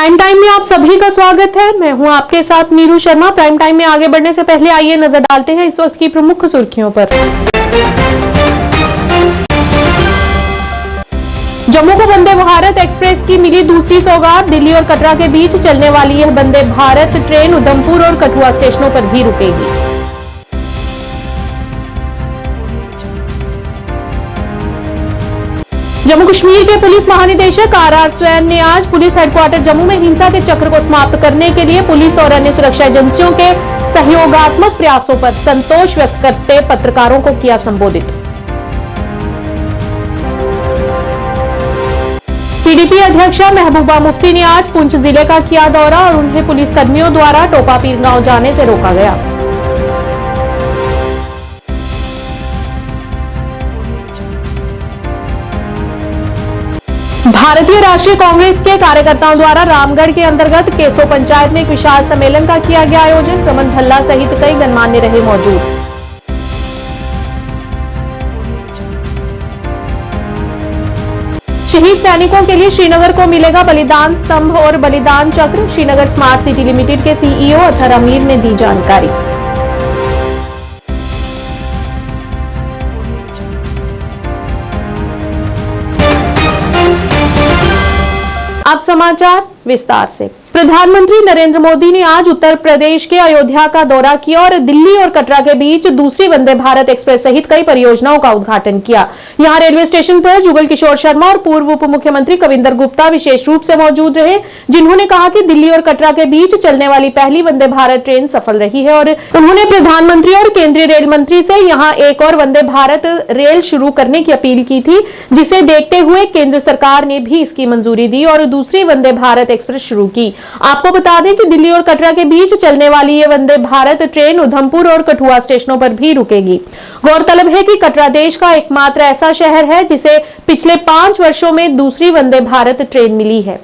Prime time में आप सभी का स्वागत है। मैं हूं आपके साथ नीरू शर्मा। प्राइम टाइम में आगे बढ़ने से पहले आइए नजर डालते हैं इस वक्त की प्रमुख सुर्खियों पर। जम्मू को वंदे भारत एक्सप्रेस की मिली दूसरी सौगात। दिल्ली और कटरा के बीच चलने वाली यह वंदे भारत ट्रेन उधमपुर और कठुआ स्टेशनों पर भी रुकेगी। जम्मू कश्मीर के पुलिस महानिदेशक आर स्वैन ने आज पुलिस हेडक्वार्टर जम्मू में हिंसा के चक्र को समाप्त करने के लिए पुलिस और अन्य सुरक्षा एजेंसियों के सहयोगात्मक प्रयासों पर संतोष व्यक्त करते पत्रकारों को किया संबोधित। पीडीपी अध्यक्षा महबूबा मुफ्ती ने आज पुंछ जिले का किया दौरा और उन्हें पुलिस कर्मियों द्वारा टोपापीर गांव जाने से रोका गया। भारतीय राष्ट्रीय कांग्रेस के कार्यकर्ताओं द्वारा रामगढ़ के अंतर्गत केसो पंचायत में एक विशाल सम्मेलन का किया गया आयोजन। रमन भल्ला सहित कई गणमान्य रहे मौजूद। शहीद सैनिकों के लिए श्रीनगर को मिलेगा बलिदान स्तंभ और बलिदान चक्र। श्रीनगर स्मार्ट सिटी लिमिटेड के सीईओ अथर अमीर ने दी जानकारी। अब समाचार विस्तार से। प्रधानमंत्री नरेंद्र मोदी ने आज उत्तर प्रदेश के अयोध्या का दौरा किया और दिल्ली और कटरा के बीच दूसरी वंदे भारत एक्सप्रेस सहित कई परियोजनाओं का उद्घाटन किया। यहां रेलवे स्टेशन पर जुगल किशोर शर्मा और पूर्व उप मुख्यमंत्री कविंदर गुप्ता विशेष रूप से मौजूद रहे, जिन्होंने कहा कि दिल्ली और कटरा के बीच चलने वाली पहली वंदे भारत ट्रेन सफल रही है और उन्होंने प्रधानमंत्री और केंद्रीय रेल मंत्री से यहां एक और वंदे भारत रेल शुरू करने की अपील की थी, जिसे देखते हुए केंद्र सरकार ने भी इसकी मंजूरी दी और दूसरी वंदे भारत एक्सप्रेस शुरू की। आपको बता दें कि दिल्ली और कटरा के बीच चलने वाली ये वंदे भारत ट्रेन उधमपुर और कठुआ स्टेशनों पर भी रुकेगी। गौरतलब है कि कटरा देश का एकमात्र ऐसा शहर है जिसे पिछले 5 वर्षों में दूसरी वंदे भारत ट्रेन मिली है।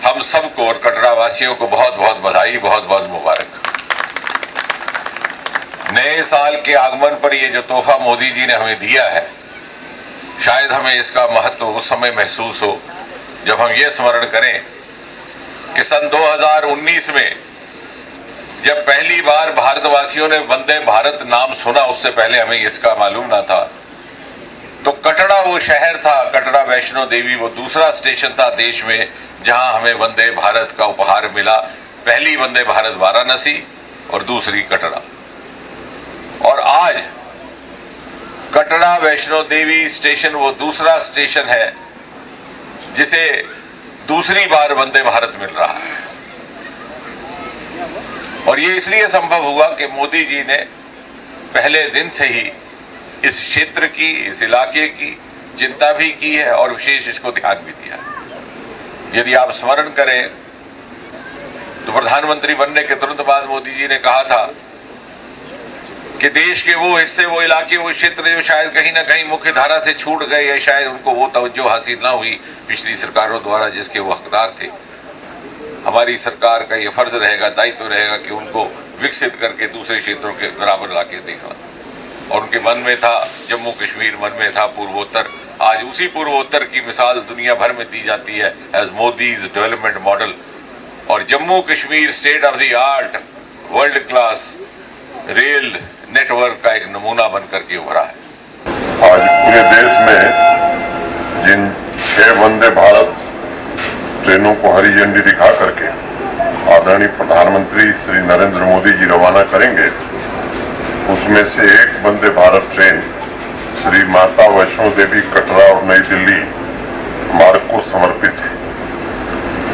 हम सबको और कटरा वासियों को बहुत बहुत बधाई, बहुत बहुत मुबारक। नए साल के आगमन पर ये जो तोहफा मोदी जी ने हमें दिया है, शायद हमें इसका महत्व उस समय महसूस हो जब हम ये स्मरण करें कि सन 2019 में जब पहली बार भारतवासियों ने वंदे भारत नाम सुना, उससे पहले हमें इसका मालूम ना था, तो कटरा वो शहर था, कटरा वैष्णो देवी वो दूसरा स्टेशन था देश में जहां हमें वंदे भारत का उपहार मिला। पहली वंदे भारत वाराणसी और दूसरी कटरा। और आज कटरा वैष्णो देवी स्टेशन वो दूसरा स्टेशन है जिसे दूसरी बार वंदे भारत मिल रहा है। और ये इसलिए संभव हुआ कि मोदी जी ने पहले दिन से ही इस क्षेत्र की, इस इलाके की चिंता भी की है और विशेष इसको ध्यान भी दिया है। यदि आप स्मरण करें तो प्रधानमंत्री बनने के तुरंत बाद मोदी जी ने कहा था कि देश के वो हिस्से, वो इलाके, वो क्षेत्र जो शायद कहीं ना कहीं मुख्य धारा से छूट गए या शायद उनको वो तवज्जो हासिल ना हुई पिछली सरकारों द्वारा जिसके वो हकदार थे, हमारी सरकार का ये फर्ज रहेगा, दायित्व रहेगा कि उनको विकसित करके दूसरे क्षेत्रों के बराबर लाके देखना। और उनके मन में था जम्मू कश्मीर, मन में था पूर्वोत्तर। आज उसी पूर्वोत्तर की मिसाल दुनिया भर में दी जाती है एज मोदीज डेवलपमेंट मॉडल। और Jammu Kashmir state of the art world class rail network का एक नमूना बनकर के उभरा है। आज पूरे देश में जिन 6 वंदे भारत ट्रेनों को हरी झंडी दिखा करके आदरणीय प्रधानमंत्री श्री नरेंद्र मोदी जी रवाना करेंगे, उसमें से एक वंदे भारत ट्रेन श्री माता वैष्णो देवी कटरा और नई दिल्ली मार्ग को समर्पित है।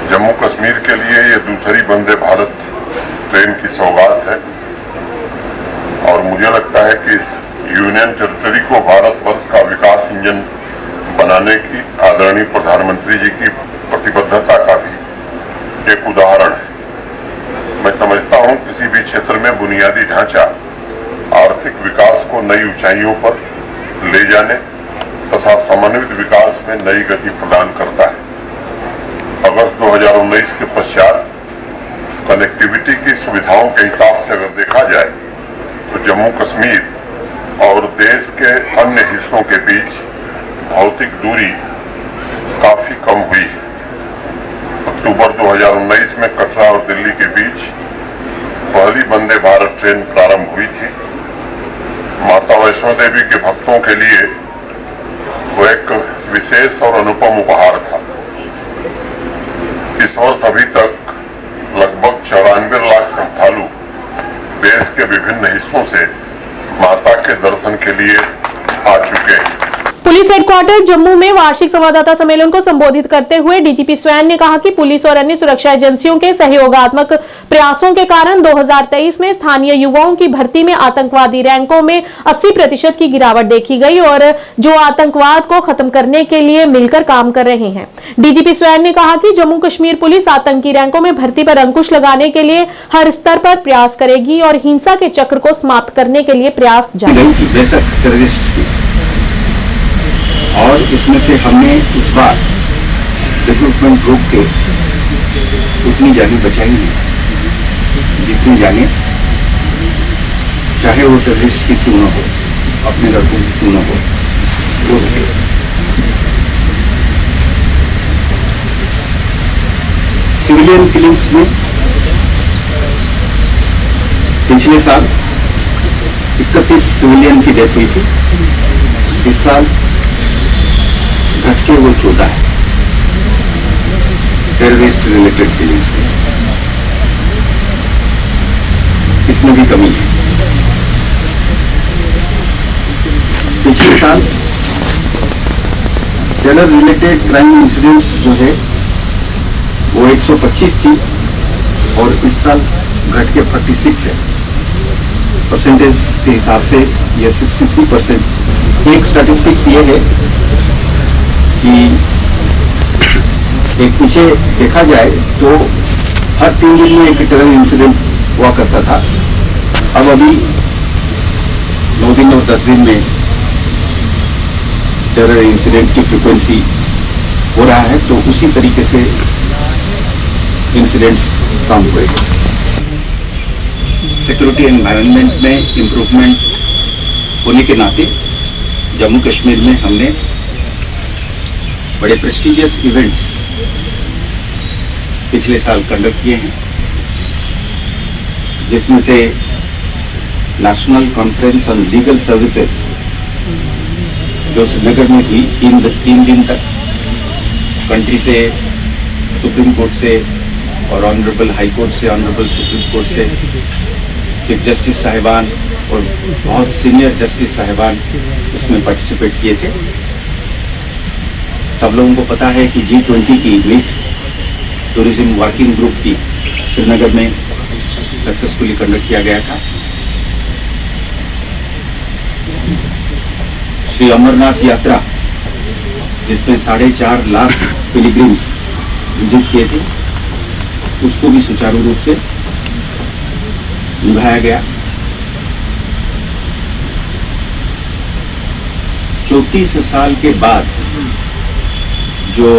जम्मू कश्मीर के लिए ये दूसरी वंदे भारत ट्रेन की सौगात है और मुझे लगता है कि इस यूनियन टेरिटरी को भारतवर्ष का विकास इंजन बनाने की आदरणीय प्रधानमंत्री जी की प्रतिबद्धता का भी एक उदाहरण है। मैं समझता हूं किसी भी क्षेत्र में बुनियादी ढांचा आर्थिक विकास को नई ऊंचाइयों पर ले जाने तथा समन्वित विकास में नई गति प्रदान करता है। अगस्त 2019 के पश्चात कनेक्टिविटी की सुविधाओं के हिसाब से अगर देखा जाए तो जम्मू कश्मीर और देश के अन्य हिस्सों के बीच भौतिक दूरी काफी कम हुई है। अक्टूबर 2019 में कटरा और दिल्ली के बीच पहली वंदे भारत ट्रेन प्रारंभ हुई थी। माता वैष्णो देवी के भक्तों के लिए वो एक विशेष और अनुपम उपहार था। इस वर्ष अभी तक लगभग 94 लाख श्रद्धालु देश के विभिन्न हिस्सों से माता के दर्शन के लिए आ चुके हैं। पुलिस हेडक्वार्टर जम्मू में वार्षिक संवाददाता सम्मेलन को संबोधित करते हुए डीजीपी स्वैन ने कहा कि पुलिस और अन्य सुरक्षा एजेंसियों के सहयोगात्मक प्रयासों के कारण 2023 में स्थानीय युवाओं की भर्ती में आतंकवादी रैंकों में 80% की गिरावट देखी गई और जो आतंकवाद को खत्म करने के लिए मिलकर काम कर रहे हैं। डीजीपी स्वैन ने कहा कि जम्मू कश्मीर पुलिस आतंकी रैंकों में भर्ती पर अंकुश लगाने के लिए हर स्तर पर प्रयास करेगी और हिंसा के चक्र को समाप्त करने के लिए प्रयास जारी रहेगा। और इसमें से हमने इस बार रिक्रूटमेंट रोक के उतनी जाने बचाई है जितनी जाने, चाहे वो टेररिस्ट की क्यों न हो, अपने लड़कों की क्यों न हो, वो रुके। सिविलियन किलिंग्स में पिछले साल 31 सिविलियन की डेथ हुई थी। इस साल घटके वो 14 है टेररिस्ट रिलेटेड किलिंग्स में। इसमें भी कमी है। पिछले साल टेरर रिलेटेड क्राइम इंसिडेंट्स जो है वो 125 थी और इस साल घट के 46 है। परसेंटेज के हिसाब से ये 63%। एक स्टैटिस्टिक्स ये है कि एक पीछे देखा जाए तो हर 3 दिन में एक टेरर इंसिडेंट हुआ करता था। अब अभी 9 दिन और 10 दिन में टेरर इंसिडेंट की फ्रीक्वेंसी हो रहा है, तो उसी तरीके से इंसिडेंट्स कम हुए। सिक्योरिटी एनवायरनमेंट में इम्प्रूवमेंट होने के नाते जम्मू कश्मीर में हमने बड़े प्रेस्टिजियस इवेंट्स पिछले साल कंडक्ट किए हैं, जिसमें से national conference on legal services जो श्रीनगर में हुई 3 दिन तक, कंट्री से, सुप्रीम कोर्ट से और ऑनरेबल हाई कोर्ट से, ऑनरेबल सुप्रीम कोर्ट से चीफ जस्टिस साहिबान और बहुत सीनियर जस्टिस साहिबान इसमें पार्टिसिपेट किए थे। सब लोगों को पता है कि G20 की मीट टूरिज्म वर्किंग ग्रुप की श्रीनगर में सक्सेसफुली कंडक्ट किया गया था। श्री अमरनाथ यात्रा जिसमें 4.5 लाख पिलग्रिम्स विजिट किए थे, उसको भी सुचारू रूप से निभाया गया। 34 साल के बाद जो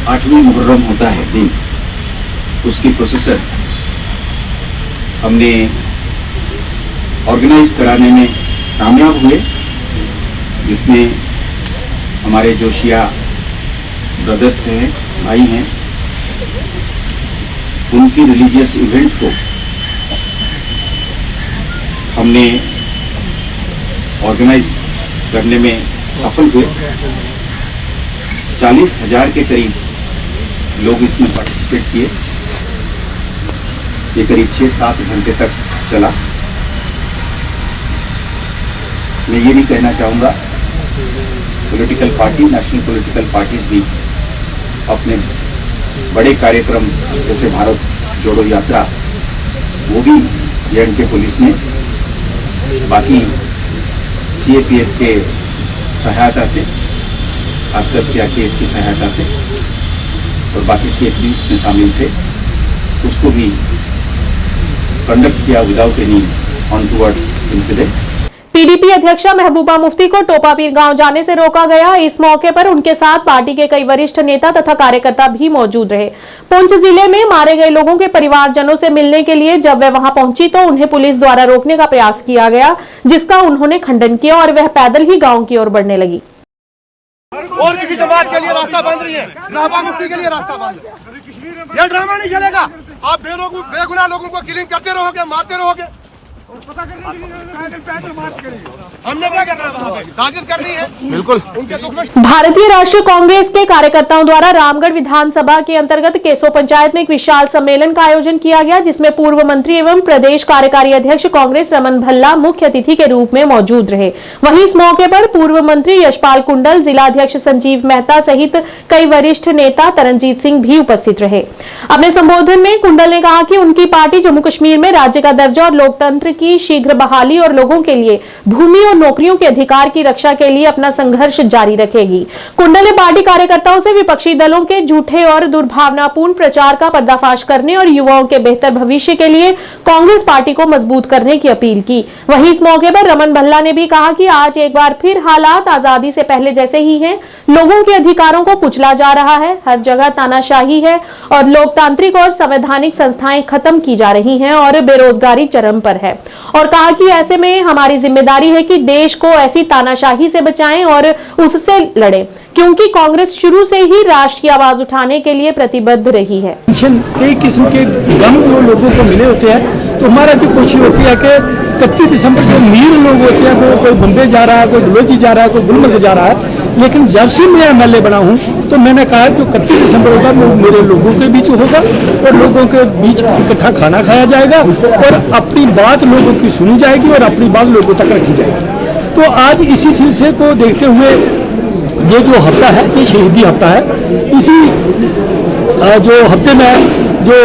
8वीं मुहर्रम होता है दिन, उसकी प्रोसेसर हमने ऑर्गेनाइज कराने में कामयाब हुए, जिसमें हमारे जो शिया ब्रदर्स हैं, भाई हैं, उनकी रिलीजियस इवेंट को हमने ऑर्गेनाइज करने में सफल हुए। 40,000 के करीब लोग इसमें पार्टिसिपेट किए। ये करीब 6-7 घंटे तक चला। मैं ये भी कहना चाहूँगा, political party, national political parties भी अपने बड़े कार्यक्रम जैसे भारत जोड़ो यात्रा, वो भी J&K पुलिस ने बाकी CAPF के सहायता से, खासकर CRPF की सहायता से, और बाकी CFDs में शामिल थे, उसको भी कंडक्ट किया without any untoward incident. PDP अध्यक्षा महबूबा मुफ्ती को टोपापीर गांव जाने से रोका गया। इस मौके पर उनके साथ पार्टी के कई वरिष्ठ नेता तथा कार्यकर्ता भी मौजूद रहे। पुंछ जिले में मारे गए लोगों के परिवारजनों से मिलने के लिए जब वे वहां पहुंची तो उन्हें पुलिस द्वारा रोकने का प्रयास किया गया, जिसका उन्होंने खंडन किया और वह पैदल ही गांव की ओर बढ़ने लगी। और किसी जमात के लिए रास्ता बंद नहीं है, महबूबा मुफ्ती के लिए रास्ता बंद है। ये ड्रामा नहीं चलेगा। आप बेगुनाह लोगों को किलिंग करते रहोगे, मारते रहोगे। हमने क्या करना है वहाँ पे? ताज़ियत करनी है बिल्कुल उनके दुख में। भारतीय राष्ट्रीय कांग्रेस के कार्यकर्ताओं द्वारा रामगढ़ विधानसभा के अंतर्गत केसो पंचायत में एक विशाल सम्मेलन का आयोजन किया गया, जिसमें पूर्व मंत्री एवं प्रदेश कार्यकारी अध्यक्ष कांग्रेस रमन भल्ला मुख्य अतिथि के रूप में मौजूद रहे। वहीं इस मौके पर पूर्व मंत्री यशपाल कुंडल, जिलाध्यक्ष संजीव मेहता सहित कई वरिष्ठ नेता तरनजीत सिंह भी उपस्थित रहे। अपने संबोधन में कुंडल ने कहा कि उनकी पार्टी जम्मू कश्मीर में राज्य का दर्जा और लोकतंत्र की शीघ्र बहाली और लोगों के लिए भूमि और नौकरियों के अधिकार की रक्षा के लिए अपना संघर्ष जारी रखेगी। कुंडल ने पार्टी कार्यकर्ताओं से विपक्षी दलों के झूठे और दुर्भावनापूर्ण प्रचार का पर्दाफाश करने और युवाओं के बेहतर भविष्य के लिए कांग्रेस पार्टी को मजबूत करने की अपील की। वहीं इस मौके पर रमन भल्ला ने भी कहा कि आज एक बार फिर हालात आजादी से पहले जैसे ही हैं। लोगों के अधिकारों को कुचला जा रहा है, हर जगह तानाशाही है और लोकतांत्रिक और संवैधानिक संस्थाएं खत्म की जा रही हैं और बेरोजगारी चरम पर है। और कहा कि ऐसे में हमारी जिम्मेदारी है कि देश को ऐसी तानाशाही से बचाएं और उससे लड़ें, क्योंकि कांग्रेस शुरू से ही राष्ट्र की आवाज उठाने के लिए प्रतिबद्ध रही है। कई किस्म के गम जो लोगों को मिले होते हैं, तो हमारा जो कोशिश होती है कि 31 दिसंबर जो अमीर लोग होते हैं, तो कोई बम्बे जा रहा है, कोई डलोजी जा रहा है, कोई गुलमर्ग जा रहा है, लेकिन जब से मैं MLA बना हूं तो मैंने कहा जो 31 दिसंबर होगा वो मेरे लोगों के बीच होगा और लोगों के बीच इकट्ठा खाना खाया जाएगा और अपनी बात लोगों की सुनी जाएगी और अपनी बात लोगों तक रखी जाएगी। तो आज इसी सिलसिले को देखते हुए ये जो हफ्ता है, ये शहीदी हफ्ता है। इसी जो हफ्ते में जो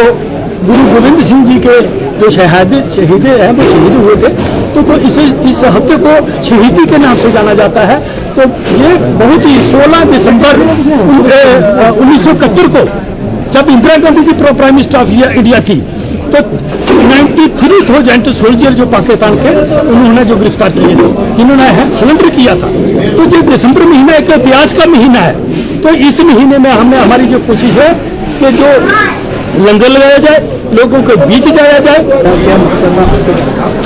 गुरु गोविंद सिंह जी के जो शहीद हैं वो शहीद हुए थे, तो वो इस हफ्ते को शहीदी के नाम से जाना जाता है। तो ये बहुत ही 16 दिसंबर 1971 को जब Indira Gandhi ji prime minister of India थी, तो 93,000 सोल्जर जो पाकिस्तान के उन्होंने जो गिरफ्तार किए थे, जिन्होंने सरेंडर किया था। तो ये दिसंबर महीना एक इतिहास का महीना है। तो इस महीने में हमने हमारी जो कोशिश है कि जो लंगर लगाया जाए, लोगों के बीच जाया जाए। क्या मकसद है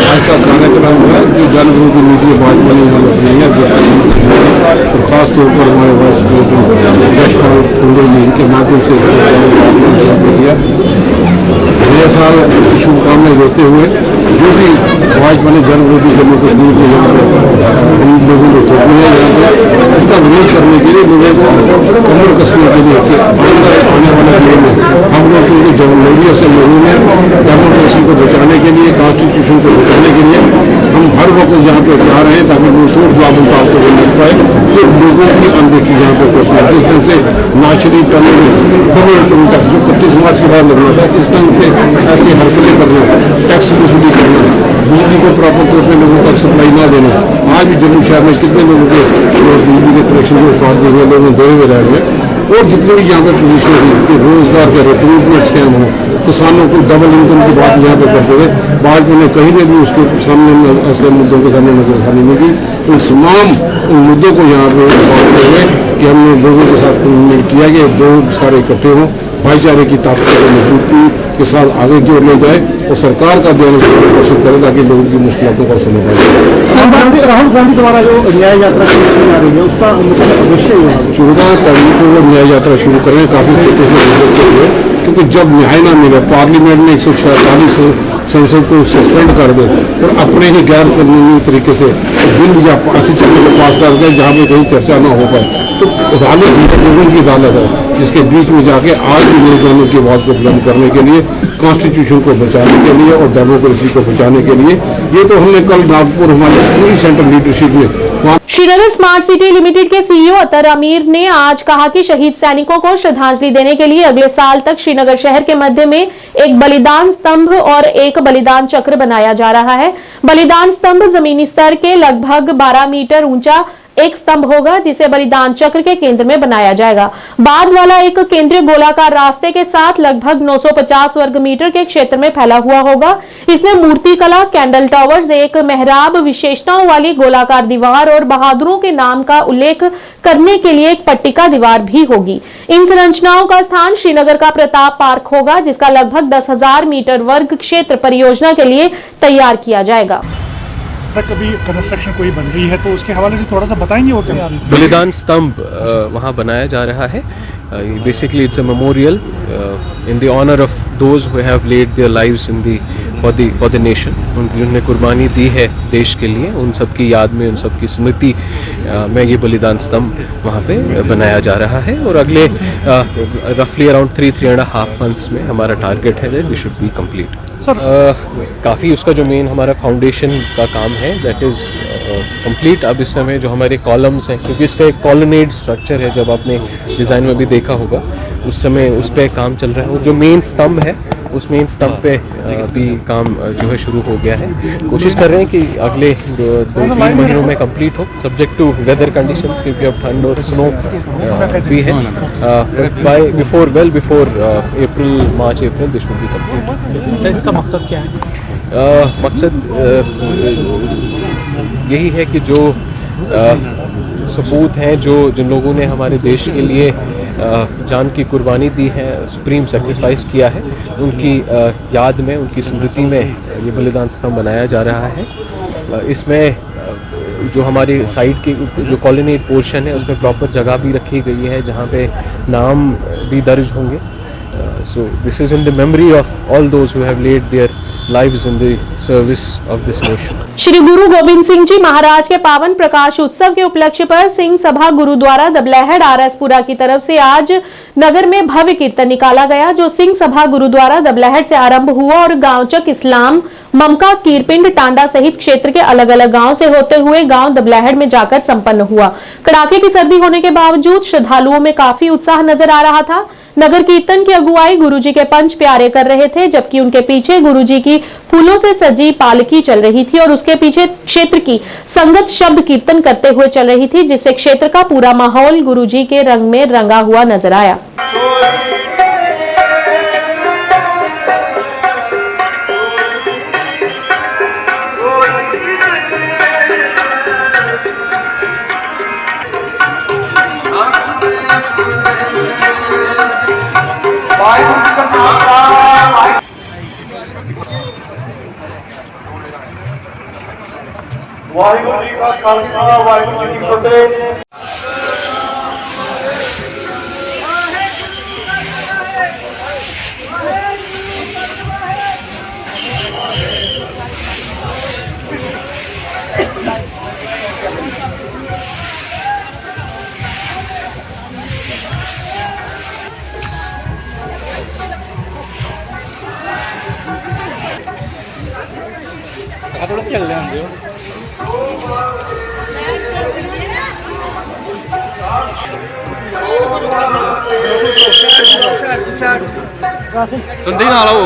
आज का कार्यक्रम है जो जनविरोधी नीति भाजपा ने और खासतौर पर हमारे वाइस प्रेसिडेंट यशपाल कुंडल ने इनके माध्यम से किया। नए साल की शुभकामनाएं देते हुए जो भी भाजपा ने जनविरोधी जम्मू कश्मीर के यहाँ पर इन लोगों को थोपी है, यहाँ पर उसका विरोध करने के लिए लोगों को कमर कसने के लिए आने वाले दिनों में हम लोग क्योंकि जमहूरियत से लोगों में डेमोक्रेसी को बचाने के लिए, कॉन्स्टिट्यूशन को बचाने के लिए हम हर वक्त यहाँ पे जा रहे हैं ताकि मुंहतोड़ जवाब उनका आपको मिल पाए। तो लोगों की अनदेखी यहाँ पे करते हैं। जिस ढंग से नाचरी टनल टैक्स जो 31 मार्च के बाद लगना था, इस ढंग से ऐसी हरकतें करना, टैक्स वसूली करना, बिजली को प्रॉपर तौर पर लोगों तक सप्लाई ना देना। आज भी जम्मू शहर में कितने लोगों के बिजली के कनेक्शन को काट दिए, लोगों दे हुए रह गए। और जितने भी यहाँ पर पोजिशन थी कि रोजगार के रिक्रूटमेंट स्कैम हो, किसानों को डबल इनकम की बात यहाँ पे करते हुए भाजपा ने कहीं ने भी उसके सामने असली मुद्दों के सामने नजरसानी नहीं की। उन तमाम मुद्दों को यहाँ पे बांटते हुए कि हमने लोगों के साथ किया कि दो सारे इकट्ठे हों, भाईचारे की ताकत को मजबूती के साथ आगे की ओर ले जाए और सरकार का ध्यान आकर्षित करें ताकि लोगों की मुश्किलों का समाधान हो। राहुल गांधी द्वारा जो न्याय यात्रा शुरू आ रही है उसका उद्देश्य 14 तारीख को वो न्याय यात्रा शुरू करें, काफी हुए, क्योंकि जब न्याय ना मिले, पार्लियामेंट ने 146 संसद को सस्पेंड कर दे और अपने ही गैर कानूनी तरीके से बिल या ऐसी चीजों को पास कर दे जहाँ पे कहीं चर्चा ना हो पाए, तो अदालत लोगों की अदालत है जिसके बीच में जाके आज भी नए कानून की आवाज को बुलंद करने के लिए, कॉन्स्टिट्यूशन को बचाने के लिए और डेमोक्रेसी को बचाने के लिए, ये तो हमने कल नागपुर हमारी पूरी सेंट्रल लीडरशिप में श्रीनगर स्मार्ट सिटी लिमिटेड के CEO अतर अमीर ने आज कहा कि शहीद सैनिकों को श्रद्धांजलि देने के लिए अगले साल तक श्रीनगर शहर के मध्य में एक बलिदान स्तंभ और एक बलिदान चक्र बनाया जा रहा है। बलिदान स्तंभ जमीनी स्तर के लगभग 12 मीटर ऊंचा एक स्तंभ होगा, जिसे बलिदान चक्र के केंद्र में बनाया जाएगा। बाद वाला एक केंद्रीय गोलाकार रास्ते के साथ लगभग 950 वर्ग मीटर के क्षेत्र में फैला हुआ होगा। इसमें मूर्ति कला, कैंडल टावर्स, एक मेहराब, विशेषताओं वाली गोलाकार दीवार और बहादुरों के नाम का उल्लेख करने के लिए एक पट्टिका दीवार भी होगी। इन संरचनाओं का स्थान श्रीनगर का प्रताप पार्क होगा, जिसका लगभग 10,000 मीटर वर्ग क्षेत्र परियोजना के लिए तैयार किया जाएगा। तक अभी कंस्ट्रक्शन कोई बन रही है, तो उसके हवाले से थोड़ा सा बताएंगे और क्या? बलिदान स्तंभ वहाँ बनाया जा रहा है. Basically it's a memorial in the honor of those who have laid their lives in the for the nation. जिन्होंने कुर्बानी दी है देश के लिए, उन सब की याद में, उन सब की स्मृति में ये बलिदान स्तंभ वहाँ पे बनाया जा रहा है. और अगले रफली अराउंड 3.5 months में हमारा टारगेट है that we should be complete. काफ़ी उसका जो मेन हमारा फाउंडेशन का काम है दैट इज़ कंप्लीट. अब इस समय जो हमारे कॉलम्स हैं, क्योंकि इसका एक कॉलोनेड स्ट्रक्चर है, जब आपने डिज़ाइन में भी देखा होगा उस समय उस पर काम चल रहा है. वो जो मेन स्तंभ है उस मेन स्तंभ पे भी काम जो है शुरू हो गया है. कोशिश कर रहे हैं कि अगले 2-3 महीनों में कंप्लीट हो, सब्जेक्ट टू वेदर कंडीशंस, क्योंकि अब ठंड और स्नो भी है. By before March April this will be complete. इसका मकसद क्या है? मकसद यही है कि जो सपूत हैं, जो जिन लोगों ने हमारे देश के लिए जान की कुर्बानी दी है, सुप्रीम सेक्रीफाइस किया है, उनकी याद में, उनकी स्मृति में ये बलिदान स्तंभ बनाया जा रहा है. इसमें जो हमारी साइड की जो कॉलोनी पोर्शन है उसमें प्रॉपर जगह भी रखी गई है जहाँ पे नाम भी दर्ज होंगे. So this is in the memory of all those who have laid their lives in the service of this nation. Shri Guru Gobind Singh ji महाराज के पावन प्रकाश उत्सव के उपलक्ष्य पर सिंह सभा गुरुद्वारा दबलैहड़ आरएसपुरा की तरफ से आज नगर में भव्य कीर्तन निकाला गया, जो सिंह सभा गुरुद्वारा दबलैहड़ से आरंभ हुआ और गांवचक इस्लाम ममका कीरपिंड टांडा सहित क्षेत्र के अलग अलग गांव से होते हुए गांव दबलैहड़ में जाकर संपन्न हुआ. कड़ाके की सर्दी होने के बावजूद श्रद्धालुओं में काफी उत्साह नजर आ रहा था. नगर कीर्तन की अगुवाई गुरुजी के पंच प्यारे कर रहे थे, जबकि उनके पीछे गुरुजी की फूलों से सजी पालकी चल रही थी और उसके पीछे क्षेत्र की संगत शब्द कीर्तन करते हुए चल रही थी, जिससे क्षेत्र का पूरा माहौल गुरुजी के रंग में रंगा हुआ नजर आया. वाहिगुरु जी का खालसा, वाहिगुरु जी की फतेह. थोड़ा चल रहे हो. सुनते ही ना लो.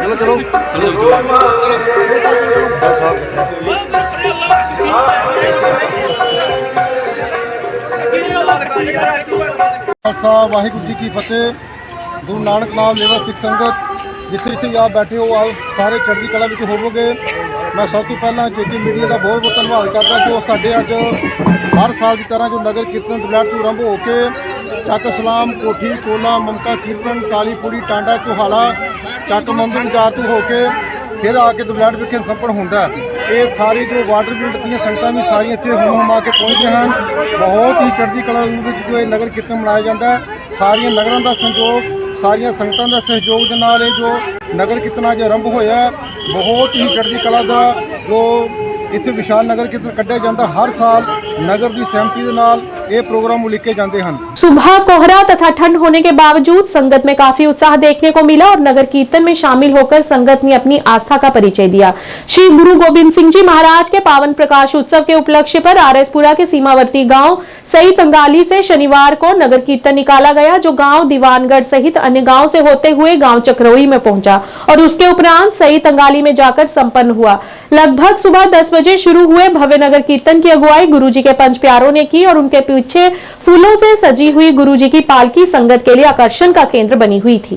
चलो चलो चलो खालसा, वाहिगुरु जी की फतेह. गुरु नानक नाम लेवा सिख संगत, जिथे आप बैठे हो, आप सारे चढ़दी कला में होवोगे. मैं सब तो पहला जेके मीडिया का बहुत बहुत धन्यवाद करता जो साढ़े अज हर साल की तरह जो नगर कीर्तन दबलैहड़ तो आरंभ होकर ਚੱਕ ਸਲਾਮ, ਕੋਠੀ, ਕੋਲਾ, ਮਮਕਾ, ਕੀਰਤਨ, ਕਾਲੀ ਪੂੜੀ, ਟਾਂਡਾ, ਚੋਹਾਲਾ, ਚੱਕ ਮੰਦਰ ਬਾਜ਼ਾਰ ਤੋਂ ਹੋ ਕੇ ਫਿਰ ਆ ਕੇ ਦਬਲੈਹੜ ਵਿਖੇ ਸੰਪन्न ਹੁੰਦਾ. ਇਹ ਸਾਰੀ ਜੋ ਵਾਟਰ ਬਿਲਡ ਦੀਆਂ ਸੰਗਤਾਂ ਵੀ ਸਾਰੀਆਂ ਇੱਥੇ ਹੁਮ ਆ ਕੇ ਪਹੁੰਚਦੀਆਂ ਹਨ. ਬਹੁਤ ਹੀ ਚੜ੍ਹਦੀ ਕਲਾ ਰੂਪ ਵਿੱਚ ਜੋ ਇਹ ਨਗਰ ਕੀਰਤਨ ਮਨਾਇਆ ਜਾਂਦਾ. ਸਾਰੀਆਂ ਨਗਰਾਂ ਦਾ ਸੰਯੋਗ, ਸਾਰੀਆਂ ਸੰਗਤਾਂ ਦਾ ਸਹਿਯੋਗ ਦੇ ਨਾਲ ਇਹ ਜੋ ਨਗਰ ਕੀਰਤਨ ਅੱਜ ਆਰੰਭ ਹੋਇਆ, ਬਹੁਤ ਹੀ ਚੜ੍ਹਦੀ ਕਲਾ ਦਾ ਜੋ ਇੱਥੇ ਵਿਸ਼ਾਲ ਨਗਰ ਕੀਰਤਨ ਕੱਢਿਆ ਜਾਂਦਾ. हर साल नगर की सहमति के नाल ये प्रोग्राम उलीके जाते हैं. सुबह कोहरा तथा ठंड होने के बावजूद संगत में काफी उत्साह देखने को मिला और नगर कीर्तन में शामिल होकर संगत ने अपनी आस्था का परिचय दिया. श्री गुरु गोबिंद सिंह जी महाराज के पावन प्रकाश उत्सव के उपलक्ष्य पर आरएसपुरा के सीमावर्ती गांव सई तंगाली से शनिवार को नगर कीर्तन निकाला गया, जो गांव दीवानगढ़ सहित अन्य गांव से होते हुए गांव चक्रोई में पहुंचा और उसके उपरांत सई तंगाली में जाकर संपन्न हुआ. लगभग सुबह 10 बजे शुरू हुए भव्य नगर कीर्तन की अगुवाई गुरुजी के पंच प्यारों ने की और उनके पीछे फूलों से सजी हुई गुरुजी की पालकी संगत के लिए आकर्षण का केंद्र बनी हुई थी.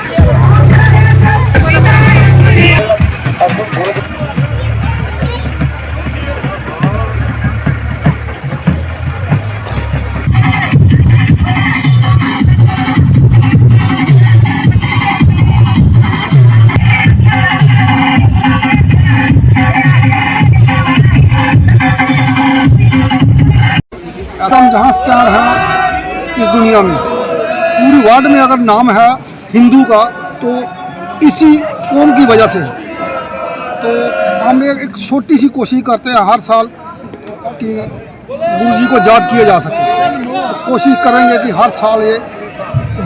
जहाँ स्टैंड है इस दुनिया में, पूरी वर्ल्ड में अगर नाम है हिंदू का तो इसी कौम की वजह से है। तो हम एक छोटी सी कोशिश करते हैं हर साल कि गुरु जी को याद किया जा सके। तो कोशिश करेंगे कि हर साल ये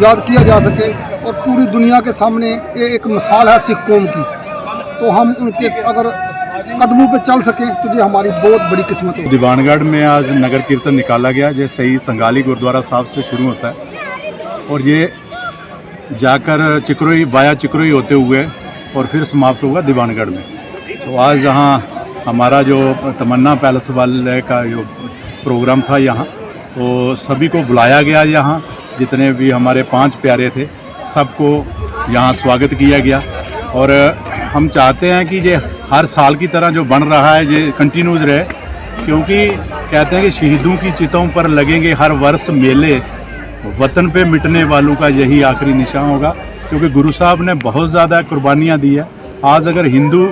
याद किया जा सके और पूरी दुनिया के सामने ये एक मिसाल है सिख कौम की। तो हम उनके अगर कदमों पे चल सकें तो ये हमारी बहुत बड़ी किस्मत है। दीवानगढ़ में आज नगर कीर्तन निकाला गया, जो शहीद तंगाली गुरुद्वारा साहब से शुरू होता है और ये जाकर चिकरोई वाया चिकरोई होते हुए और फिर समाप्त होगा दीवानगढ़ में। तो आज यहाँ हमारा जो तमन्ना पैलेस वाले का जो प्रोग्राम था यहाँ, तो सभी को बुलाया गया। यहाँ जितने भी हमारे 5 प्यारे थे सबको यहाँ स्वागत किया गया और हम चाहते हैं कि ये हर साल की तरह जो बन रहा है ये कंटिन्यूज रहे, क्योंकि कहते हैं कि शहीदों की चितों पर लगेंगे हर वर्ष मेले, वतन पे मिटने वालों का यही आखिरी निशान होगा। क्योंकि गुरु साहब ने बहुत ज़्यादा कुर्बानियाँ दी है। आज अगर हिंदू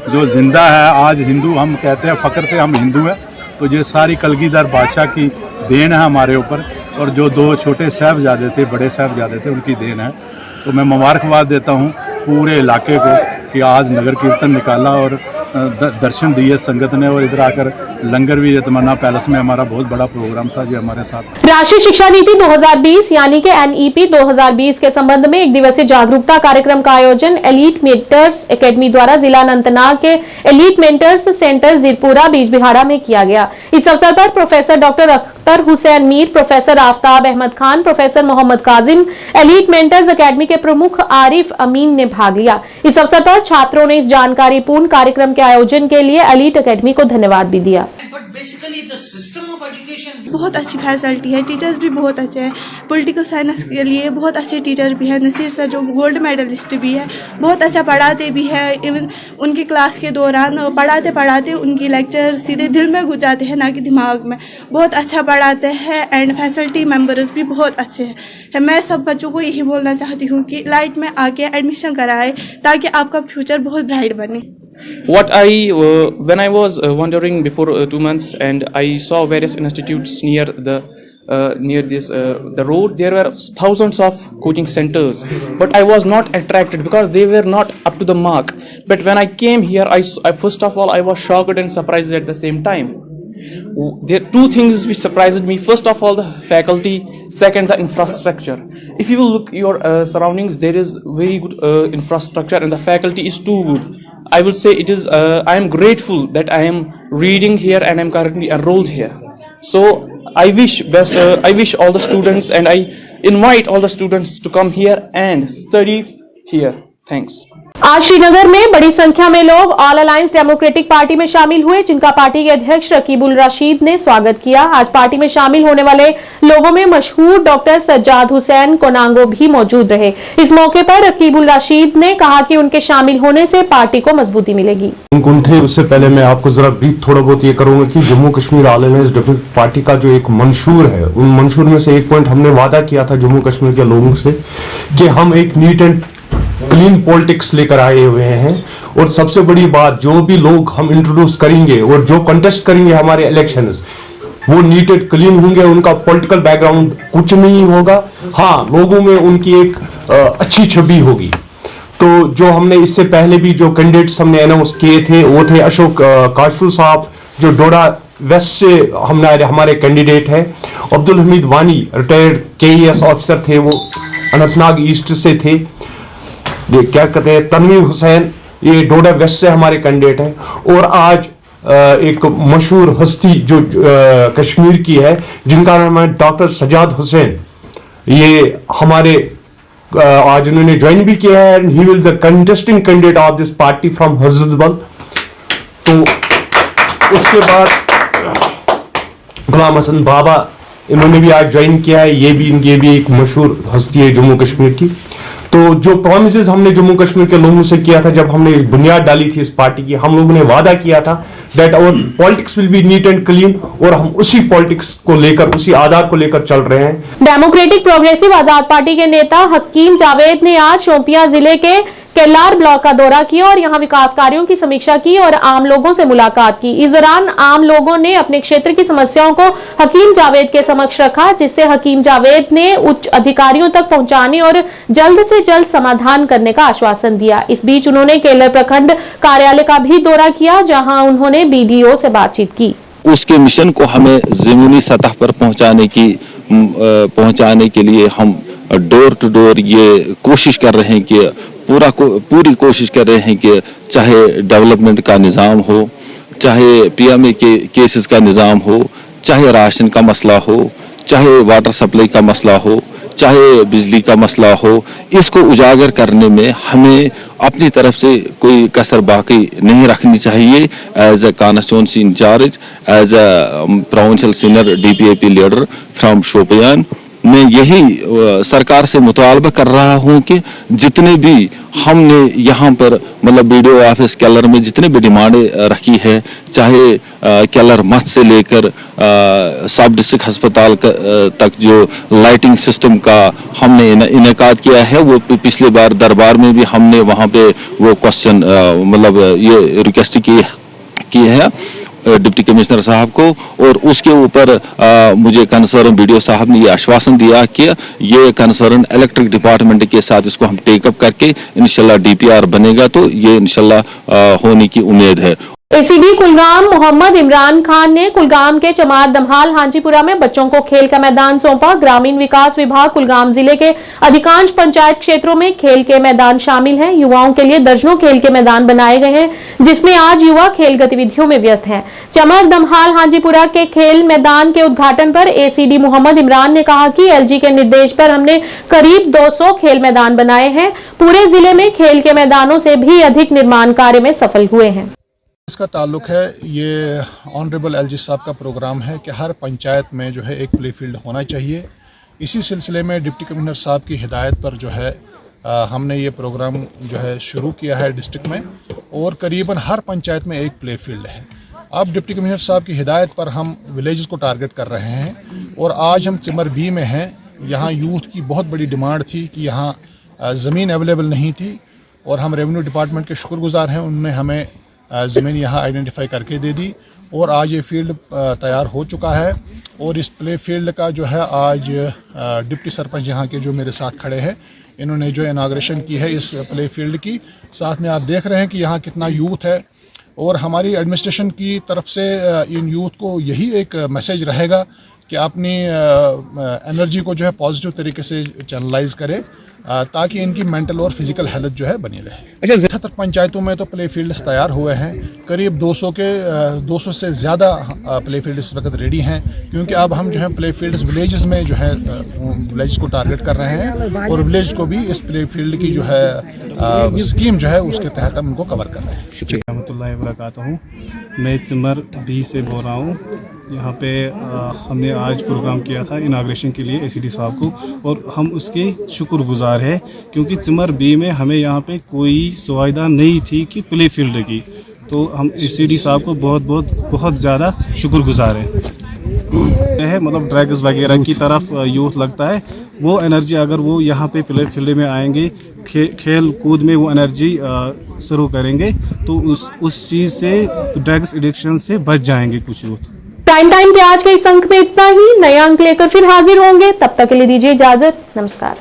जो जिंदा है, आज हिंदू हम कहते हैं फ़ख्र से हम हिंदू हैं, तो ये सारी कलगीधर बादशाह की देन है हमारे ऊपर, और जो 2 छोटे साहबजादे थे, बड़े साहबजादे थे, उनकी देन है। तो मैं मुबारकबाद देता हूँ पूरे इलाके को कि आज नगर कीर्तन निकाला और दर्शन दिए संगत ने, और इधर आकर लंगर भी तमन्ना पैलेस में हमारा बहुत बड़ा प्रोग्राम था जो हमारे साथ। राष्ट्रीय शिक्षा नीति 2020 यानी कि NEP 2020 के संबंध में 1 दिवसीय जागरूकता कार्यक्रम का आयोजन एलीट मेंटर्स एकेडमी द्वारा जिला अनंतनाग के Elite Mentors Centre Zirpura Bijbehara में किया गया। इस अवसर पर professor doctor Akhtar Hussain Mir, professor Aftab Ahmad Khan, professor Mohammad Kazim, Elite Mentors Academy के प्रमुख आरिफ अमीन ने भाग लिया। इस अवसर पर छात्रों ने इस जानकारीपूर्ण कार्यक्रम के आयोजन के लिए एलीट एकेडमी को धन्यवाद भी दिया। बहुत अच्छी फैसिलिटी है, टीचर्स भी बहुत अच्छे हैं। पॉलिटिकल साइंस के लिए बहुत अच्छे टीचर भी हैं। नसीर सर जो गोल्ड मेडलिस्ट भी है, बहुत अच्छा पढ़ाते भी है। इवन उनकी क्लास के दौरान पढ़ाते पढ़ाते उनकी लेक्चर सीधे दिल में घुस जाते हैं, ना कि दिमाग में। बहुत अच्छा पढ़ाते हैं एंड फैसिलिटी मेंबर्स भी बहुत अच्छे हैं। मैं सब बच्चों को यही बोलना चाहती हूँ कि लाइट में आके एडमिशन कराएं ताकि आपका फ्यूचर बहुत ब्राइट बने। When I was wandering before 2 months and I saw various institutes near the road, there were thousands of coaching centers, but I was not attracted because they were not up to the mark. But when I came here, I first of all I was shocked and surprised at the same time. There are 2 things which surprised me. First of all, the faculty. Second, the infrastructure. If you look your surroundings, there is very good infrastructure and the faculty is too good. I will say it is. I am grateful that I am reading here and I am currently enrolled here. So I wish best. I wish all the students and I invite all the students to come here and study here. Thanks. आज श्रीनगर में बड़ी संख्या में लोग all alliance democratic party में शामिल हुए, जिनका पार्टी के अध्यक्ष रकीबुल रशीद ने स्वागत किया। आज पार्टी में शामिल होने वाले लोगों में मशहूर डॉक्टर सज्जाद हुसैन कोनांगो भी मौजूद रहे। इस मौके पर रकीबुल रशीद ने कहा कि उनके शामिल होने से पार्टी को मजबूती मिलेगी। उससे पहले मैं आपको जरा ब्रीफ थोड़ा बहुत ये करूंगा कि Jammu Kashmir all alliance democratic party का जो एक मंशूर है, उन मंशूर में से एक पॉइंट हमने वादा किया था जम्मू कश्मीर के लोगों से कि हम एक नीट एंड क्लीन पॉलिटिक्स लेकर आए हुए हैं। और सबसे बड़ी बात, जो भी लोग हम इंट्रोड्यूस करेंगे और जो कंटेस्ट करेंगे हमारे इलेक्शंस, वो नीट एंड क्लीन होंगे, उनका पॉलिटिकल बैकग्राउंड कुछ नहीं होगा। हाँ, लोगों में उनकी एक अच्छी छवि होगी। तो जो हमने इससे पहले भी जो कैंडिडेट्स हमने अनाउंस किए थे वो थे अशोक काशरू साहब जो डोडा वेस्ट से हमारे कैंडिडेट है, अब्दुल हमीद वानी रिटायर्ड KES ऑफिसर थे, वो अनंतनाग ईस्ट से थे, क्या कहते हैं तनवीर हुसैन, ये डोडा वेस्ट से हमारे कैंडिडेट हैं। और आज एक मशहूर हस्ती जो कश्मीर की है जिनका नाम है डॉक्टर सज्जाद हुसैन, ये हमारे आज उन्होंने ज्वाइन भी किया है। He will the contesting candidate of this party from Hazratbal. तो उसके बाद गुलाम हसन बाबा, इन्होंने भी आज ज्वाइन किया है। ये भी एक मशहूर हस्ती है जम्मू कश्मीर की। तो जो प्रॉमिसेस हमने जम्मू कश्मीर के लोगों से किया था जब हमने बुनियाद डाली थी इस पार्टी की, हम लोगों ने वादा किया था that our politics will be neat and clean, और हम उसी पॉलिटिक्स को लेकर, उसी आधार को लेकर चल रहे हैं। डेमोक्रेटिक प्रोग्रेसिव आजाद पार्टी के नेता हकीम जावेद ने आज शोपियां जिले के केल्लार ब्लॉक का दौरा किया और यहां विकास कार्यों की समीक्षा की और आम लोगों से मुलाकात की। इस दौरान आम लोगों ने अपने क्षेत्र की समस्याओं को हकीम जावेद के समक्ष रखा, जिससे हकीम जावेद ने उच्च अधिकारियों तक पहुंचाने और जल्द से जल्द समाधान करने का आश्वासन दिया। इस बीच उन्होंने केल्लार प्रखंड कार्यालय का भी दौरा किया, जहां उन्होंने बीडीओ से बातचीत की। उसके मिशन को हमें जमीनी सतह पर पहुंचाने के लिए हम डोर टू डोर ये कोशिश कर रहे हैं कि पूरी कोशिश कर रहे हैं कि चाहे डेवलपमेंट का निज़ाम हो, चाहे पीएमए के केसेस का निज़ाम हो, चाहे राशन का मसला हो, चाहे वाटर सप्लाई का मसला हो, चाहे बिजली का मसला हो, इसको उजागर करने में हमें अपनी तरफ से कोई कसर बाकी नहीं रखनी चाहिए। As a constituency in charge, as a provincial senior DPAP leader from Shopian, मैं यही सरकार से मुतालबा कर रहा हूं कि जितने भी हमने यहाँ पर मतलब बीडीओ ऑफिस केल्लार में जितने भी डिमांडें रखी है, चाहे केल्लार मठ से लेकर सब डिस्ट्रिक्ट अस्पताल तक जो लाइटिंग सिस्टम का हमने इनेकाद किया है, वो पिछली बार दरबार में भी हमने वहाँ पे वो क्वेश्चन मतलब ये रिक्वेस्ट की है डिप्टी कमिश्नर साहब को, और उसके ऊपर मुझे कंसर्न बीडीओ साहब ने ये आश्वासन दिया कि ये कंसर्न इलेक्ट्रिक डिपार्टमेंट के साथ इसको हम टेकअप करके इंशाल्लाह डीपीआर बनेगा तो ये इंशाल्लाह होने की उम्मीद है। एसीडी कुलगाम मोहम्मद इमरान खान ने कुलगाम के चमार दमहाल हांजीपुरा में बच्चों को खेल का मैदान सौंपा। ग्रामीण विकास विभाग कुलगाम जिले के अधिकांश पंचायत क्षेत्रों में खेल के मैदान शामिल हैं। युवाओं के लिए दर्जनों खेल के मैदान बनाए गए हैं, जिसमें आज युवा खेल गतिविधियों में व्यस्त हैं। चमार दमहाल हांजीपुरा के खेल मैदान के उद्घाटन पर एसीडी मोहम्मद इमरान ने कहा कि एलजी के निर्देश पर हमने करीब 200 खेल मैदान बनाए हैं। पूरे जिले में खेल के मैदानों से भी अधिक निर्माण कार्य में सफल हुए हैं। इसका ताल्लुक है, ये ऑनरेबल एलजी साहब का प्रोग्राम है कि हर पंचायत में जो है एक प्ले फील्ड होना चाहिए। इसी सिलसिले में डिप्टी कमिश्नर साहब की हिदायत पर जो है हमने ये प्रोग्राम जो है शुरू किया है डिस्ट्रिक्ट में, और करीबन हर पंचायत में एक प्ले फील्ड है। अब डिप्टी कमिश्नर साहब की हिदायत पर हम विलेजेस को टारगेट कर रहे हैं, और आज हम चिमर बी में हैं। यहाँ यूथ की बहुत बड़ी डिमांड थी कि यहाँ ज़मीन अवेलेबल नहीं थी, और हम रेवेन्यू डिपार्टमेंट के शुक्रगुजार हैं, उन्होंने हमें ज़मीन यहाँ आइडेंटिफाई करके दे दी, और आज ये फील्ड तैयार हो चुका है। और इस प्ले फील्ड का जो है आज डिप्टी सरपंच यहाँ के जो मेरे साथ खड़े हैं, इन्होंने जो इनाग्रेशन की है इस प्ले फील्ड की। साथ में आप देख रहे हैं कि यहाँ कितना यूथ है, और हमारी एडमिनिस्ट्रेशन की तरफ से इन यूथ को यही एक मैसेज रहेगा कि अपनी एनर्जी को जो है पॉजिटिव तरीके से चैनलाइज करें, ताकि इनकी मेंटल और फिजिकल हेल्थ जो है बनी रहे। अच्छा, 77 पंचायतों में तो प्ले फील्ड्स तैयार हुए हैं, करीब 200 से ज़्यादा प्ले फील्ड इस वक्त रेडी हैं, क्योंकि अब हम जो है प्ले फील्ड्स विलेजेस में जो है विलेज को टारगेट कर रहे हैं, और विलेज को भी इस प्ले फील्ड की जो है स्कीम जो है उसके तहत हम उनको कवर कर रहे हैं। रहमतुल्लाहि व बरकातहू। मैं चिमर बी से बोल रहा हूँ। यहाँ पे हमने आज प्रोग्राम किया था इनाग्रेशन के लिए एसीडी साहब को, और हम उसके शुक्रगुजार हैं, क्योंकि चिमर बी में हमें यहाँ पे कोई सुविधा नहीं थी कि प्ले फील्ड की, तो हम एसीडी साहब को बहुत ज़्यादा शुक्रगुजार हैं। मतलब ड्रग्स वगैरह की तरफ यूथ लगता है, वो एनर्जी अगर वो यहाँ पे प्ले फील्ड में आएंगे, खेल कूद में वो एनर्जी शुरू करेंगे, तो उस चीज़ से ड्रग्स एडिक्शन से बच जाएंगे कुछ यूथ। टाइम पे आज के इस अंक में इतना ही। नए अंक लेकर फिर हाजिर होंगे, तब तक के लिए दीजिए इजाजत। नमस्कार।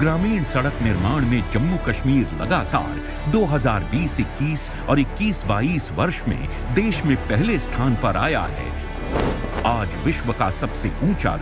ग्रामीण सड़क निर्माण में जम्मू कश्मीर लगातार 2020-21 और 21-22 वर्ष में देश में पहले स्थान पर आया है। आज विश्व का सबसे ऊंचा